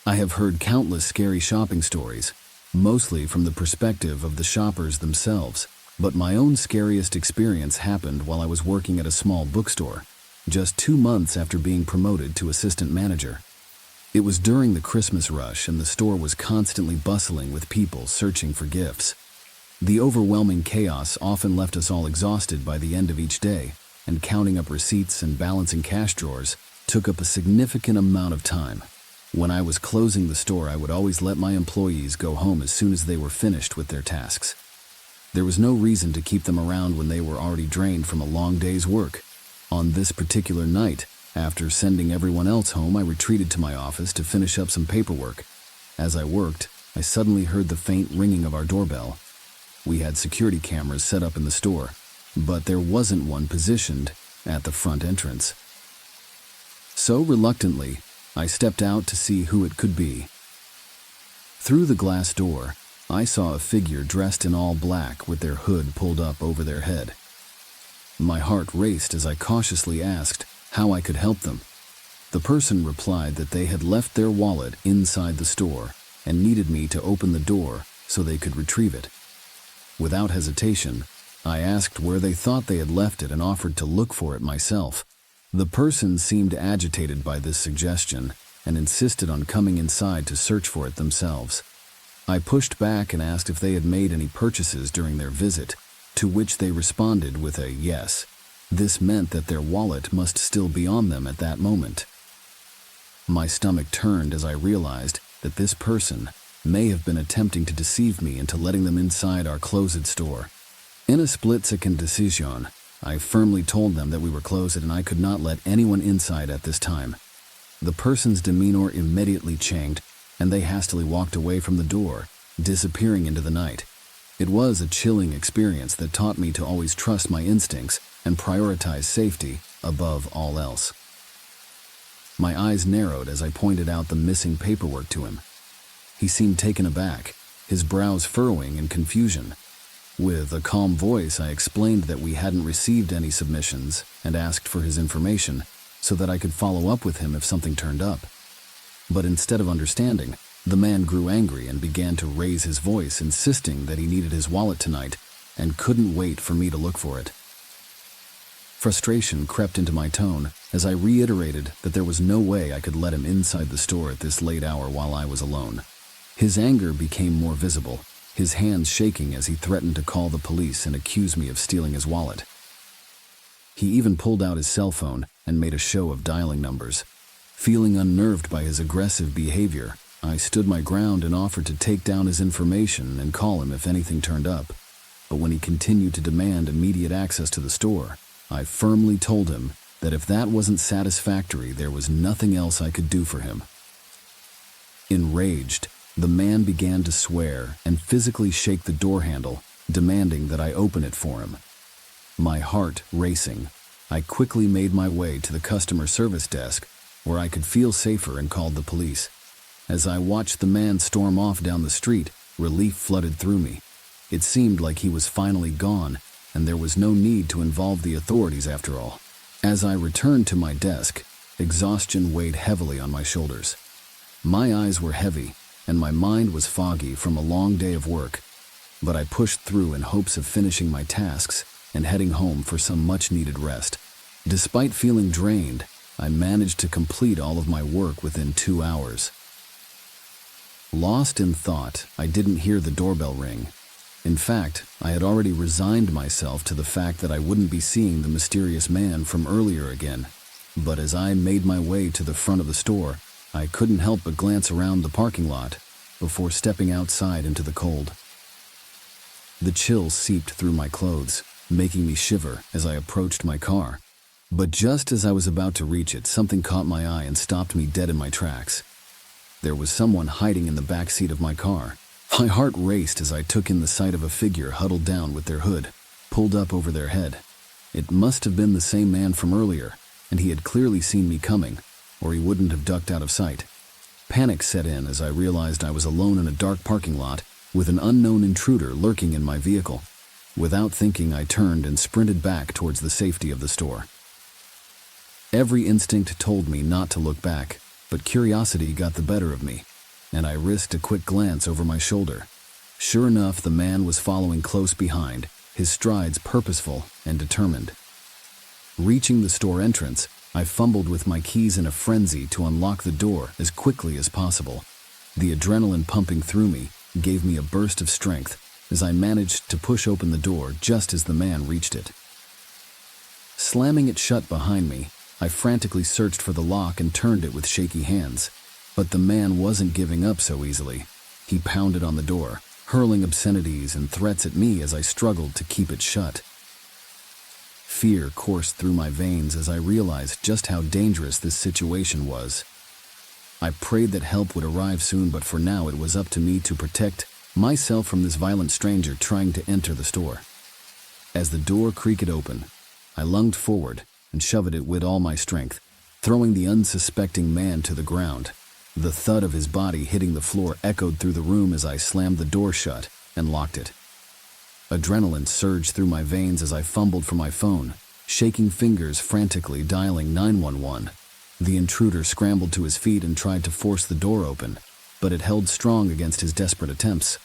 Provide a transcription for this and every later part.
I have heard countless scary shopping stories, mostly from the perspective of the shoppers themselves, but my own scariest experience happened while I was working at a small bookstore, just 2 months after being promoted to assistant manager. It was during the Christmas rush and the store was constantly bustling with people searching for gifts. The overwhelming chaos often left us all exhausted by the end of each day, and counting up receipts and balancing cash drawers took up a significant amount of time. When I was closing the store, I would always let my employees go home as soon as they were finished with their tasks. There was no reason to keep them around when they were already drained from a long day's work. On this particular night, after sending everyone else home, I retreated to my office to finish up some paperwork. As I worked, I suddenly heard the faint ringing of our doorbell. We had security cameras set up in the store, but there wasn't one positioned at the front entrance. So reluctantly, I stepped out to see who it could be. Through the glass door, I saw a figure dressed in all black with their hood pulled up over their head. My heart raced as I cautiously asked how I could help them. The person replied that they had left their wallet inside the store and needed me to open the door so they could retrieve it. Without hesitation, I asked where they thought they had left it and offered to look for it myself. The person seemed agitated by this suggestion and insisted on coming inside to search for it themselves. I pushed back and asked if they had made any purchases during their visit, to which they responded with a yes. This meant that their wallet must still be on them at that moment. My stomach turned as I realized that this person may have been attempting to deceive me into letting them inside our closed store. In a split-second decision, I firmly told them that we were closed and I could not let anyone inside at this time. The person's demeanor immediately changed, and they hastily walked away from the door, disappearing into the night. It was a chilling experience that taught me to always trust my instincts and prioritize safety above all else. My eyes narrowed as I pointed out the missing paperwork to him. He seemed taken aback, his brows furrowing in confusion. With a calm voice, I explained that we hadn't received any submissions and asked for his information so that I could follow up with him if something turned up. But instead of understanding, the man grew angry and began to raise his voice, insisting that he needed his wallet tonight and couldn't wait for me to look for it. Frustration crept into my tone as I reiterated that there was no way I could let him inside the store at this late hour while I was alone. His anger became more visible, his hands shaking as he threatened to call the police and accuse me of stealing his wallet. He even pulled out his cell phone and made a show of dialing numbers. Feeling unnerved by his aggressive behavior, I stood my ground and offered to take down his information and call him if anything turned up. But when he continued to demand immediate access to the store, I firmly told him that if that wasn't satisfactory, there was nothing else I could do for him. Enraged, the man began to swear and physically shake the door handle, demanding that I open it for him. My heart racing, I quickly made my way to the customer service desk where I could feel safer and called the police. As I watched the man storm off down the street, relief flooded through me. It seemed like he was finally gone, and there was no need to involve the authorities after all. As I returned to my desk, exhaustion weighed heavily on my shoulders. My eyes were heavy, and my mind was foggy from a long day of work, but I pushed through in hopes of finishing my tasks and heading home for some much-needed rest. Despite feeling drained, I managed to complete all of my work within 2 hours. Lost in thought, I didn't hear the doorbell ring. In fact, I had already resigned myself to the fact that I wouldn't be seeing the mysterious man from earlier again. But as I made my way to the front of the store, I couldn't help but glance around the parking lot before stepping outside into the cold. The chill seeped through my clothes, making me shiver as I approached my car. But just as I was about to reach it, something caught my eye and stopped me dead in my tracks. There was someone hiding in the back seat of my car. My heart raced as I took in the sight of a figure huddled down with their hood pulled up over their head. It must have been the same man from earlier, and he had clearly seen me coming, or he wouldn't have ducked out of sight. Panic set in as I realized I was alone in a dark parking lot with an unknown intruder lurking in my vehicle. Without thinking, I turned and sprinted back towards the safety of the store. Every instinct told me not to look back, but curiosity got the better of me. and I risked a quick glance over my shoulder. Sure enough, the man was following close behind, his strides purposeful and determined. Reaching the store entrance, I fumbled with my keys in a frenzy to unlock the door as quickly as possible. The adrenaline pumping through me gave me a burst of strength as I managed to push open the door just as the man reached it. Slamming it shut behind me, I frantically searched for the lock and turned it with shaky hands. But the man wasn't giving up so easily. He pounded on the door, hurling obscenities and threats at me as I struggled to keep it shut. Fear coursed through my veins as I realized just how dangerous this situation was. I prayed that help would arrive soon, but for now it was up to me to protect myself from this violent stranger trying to enter the store. As the door creaked open, I lunged forward and shoved it with all my strength, throwing the unsuspecting man to the ground. The thud of his body hitting the floor echoed through the room as I slammed the door shut and locked it. Adrenaline surged through my veins as I fumbled for my phone, shaking fingers frantically dialing 911. The intruder scrambled to his feet and tried to force the door open, but it held strong against his desperate attempts.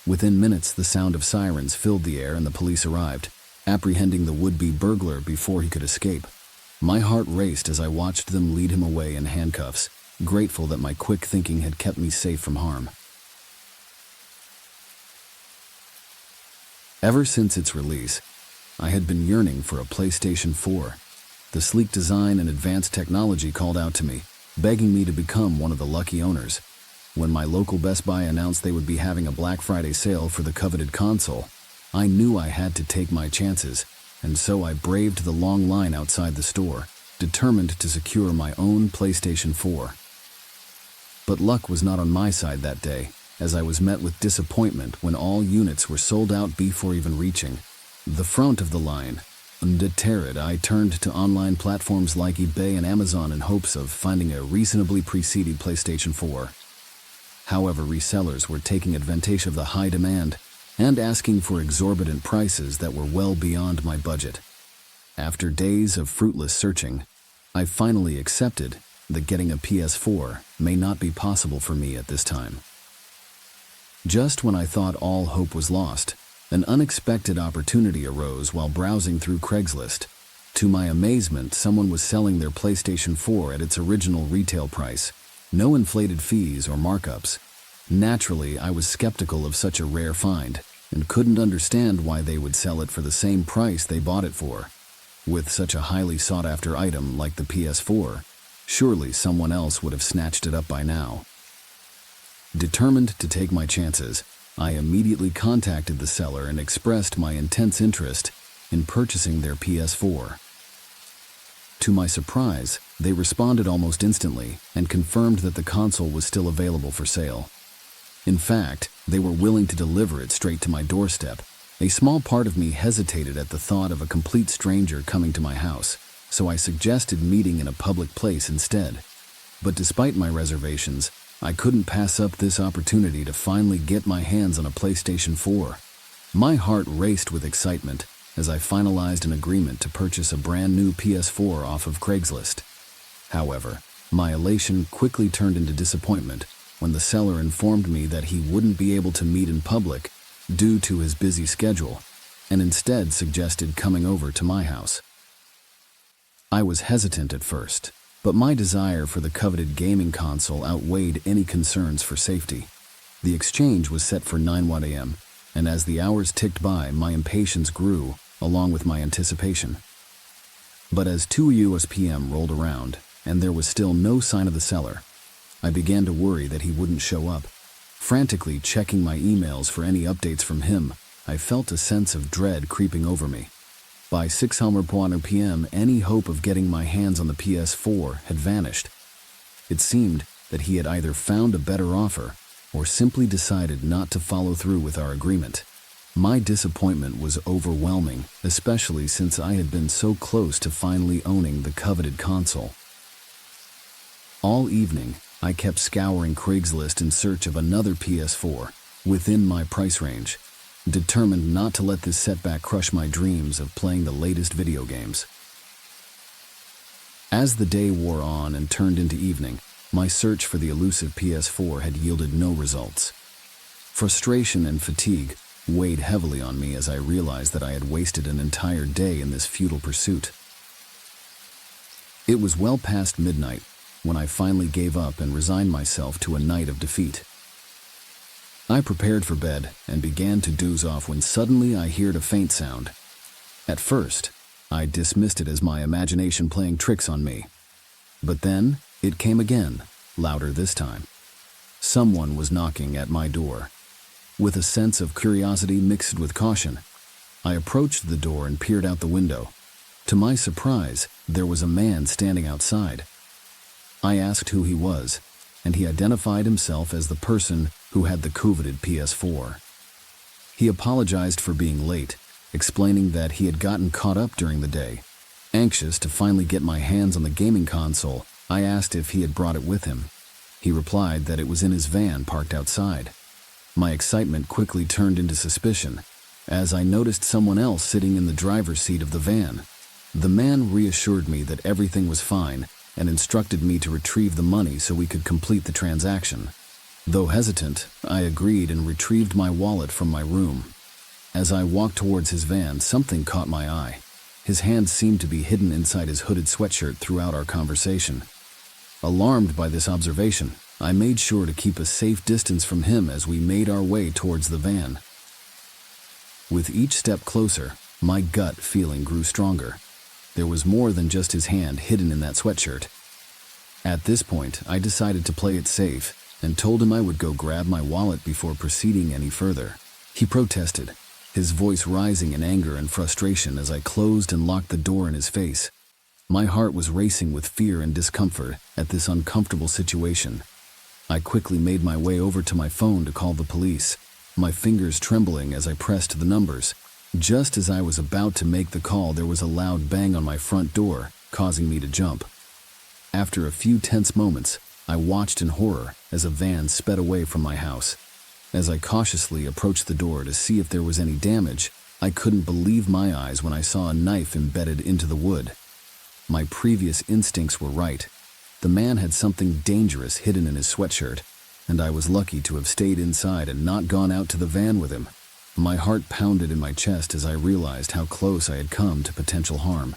Within minutes, the sound of sirens filled the air and the police arrived, apprehending the would-be burglar before he could escape. My heart raced as I watched them lead him away in handcuffs, grateful that my quick thinking had kept me safe from harm. Ever since its release, I had been yearning for a PlayStation 4. The sleek design and advanced technology called out to me, begging me to become one of the lucky owners. When my local Best Buy announced they would be having a Black Friday sale for the coveted console, I knew I had to take my chances, and so I braved the long line outside the store, determined to secure my own PlayStation 4. But luck was not on my side that day, as I was met with disappointment when all units were sold out before even reaching the front of the line. Undeterred, I turned to online platforms like eBay and Amazon in hopes of finding a reasonably preceded PlayStation 4. However, resellers were taking advantage of the high demand and asking for exorbitant prices that were well beyond my budget. After days of fruitless searching, I finally accepted that getting a PS4 may not be possible for me at this time. Just when I thought all hope was lost, an unexpected opportunity arose while browsing through Craigslist. To my amazement, someone was selling their PlayStation 4 at its original retail price, no inflated fees or markups. Naturally, I was skeptical of such a rare find and couldn't understand why they would sell it for the same price they bought it for. With such a highly sought-after item like the PS4, surely someone else would have snatched it up by now. Determined to take my chances, I immediately contacted the seller and expressed my intense interest in purchasing their PS4. To my surprise, they responded almost instantly and confirmed that the console was still available for sale. In fact, they were willing to deliver it straight to my doorstep. A small part of me hesitated at the thought of a complete stranger coming to my house, so I suggested meeting in a public place instead. But despite my reservations, I couldn't pass up this opportunity to finally get my hands on a PlayStation 4. My heart raced with excitement as I finalized an agreement to purchase a brand new PS4 off of Craigslist. However, my elation quickly turned into disappointment when the seller informed me that he wouldn't be able to meet in public due to his busy schedule, and instead suggested coming over to my house. I was hesitant at first, but my desire for the coveted gaming console outweighed any concerns for safety. The exchange was set for 9 a.m., and as the hours ticked by, my impatience grew, along with my anticipation. But as 2 p.m. rolled around, and there was still no sign of the seller, I began to worry that he wouldn't show up. Frantically checking my emails for any updates from him, I felt a sense of dread creeping over me. By 6 p.m., any hope of getting my hands on the PS4 had vanished. It seemed that he had either found a better offer or simply decided not to follow through with our agreement. My disappointment was overwhelming, especially since I had been so close to finally owning the coveted console. All evening, I kept scouring Craigslist in search of another PS4 within my price range, determined not to let this setback crush my dreams of playing the latest video games. As the day wore on and turned into evening, My search for the elusive PS4 had yielded no results. Frustration and fatigue weighed heavily on me as I realized that I had wasted an entire day in this futile pursuit. It was well past midnight when I finally gave up and resigned myself to a night of defeat. I prepared for bed and began to doze off when suddenly I heard a faint sound. At first, I dismissed it as my imagination playing tricks on me. But then, it came again, louder this time. Someone was knocking at my door. With a sense of curiosity mixed with caution, I approached the door and peered out the window. To my surprise, there was a man standing outside. I asked who he was, and he identified himself as the person who had the coveted PS4. He apologized for being late, explaining that he had gotten caught up during the day. Anxious to finally get my hands on the gaming console, I asked if he had brought it with him. He replied that it was in his van parked outside. My excitement quickly turned into suspicion, as I noticed someone else sitting in the driver's seat of the van. The man reassured me that everything was fine and instructed me to retrieve the money so we could complete the transaction. Though hesitant, I agreed and retrieved my wallet from my room. As I walked towards his van, something caught my eye. His hand seemed to be hidden inside his hooded sweatshirt throughout our conversation. Alarmed by this observation, I made sure to keep a safe distance from him as we made our way towards the van. With each step closer, my gut feeling grew stronger. There was more than just his hand hidden in that sweatshirt. At this point, I decided to play it safe and told him I would go grab my wallet before proceeding any further. He protested, his voice rising in anger and frustration as I closed and locked the door in his face. My heart was racing with fear and discomfort at this uncomfortable situation. I quickly made my way over to my phone to call the police, my fingers trembling as I pressed the numbers. Just as I was about to make the call, there was a loud bang on my front door, causing me to jump. After a few tense moments, I watched in horror as a van sped away from my house. As I cautiously approached the door to see if there was any damage, I couldn't believe my eyes when I saw a knife embedded into the wood. My previous instincts were right. The man had something dangerous hidden in his sweatshirt, and I was lucky to have stayed inside and not gone out to the van with him. My heart pounded in my chest as I realized how close I had come to potential harm.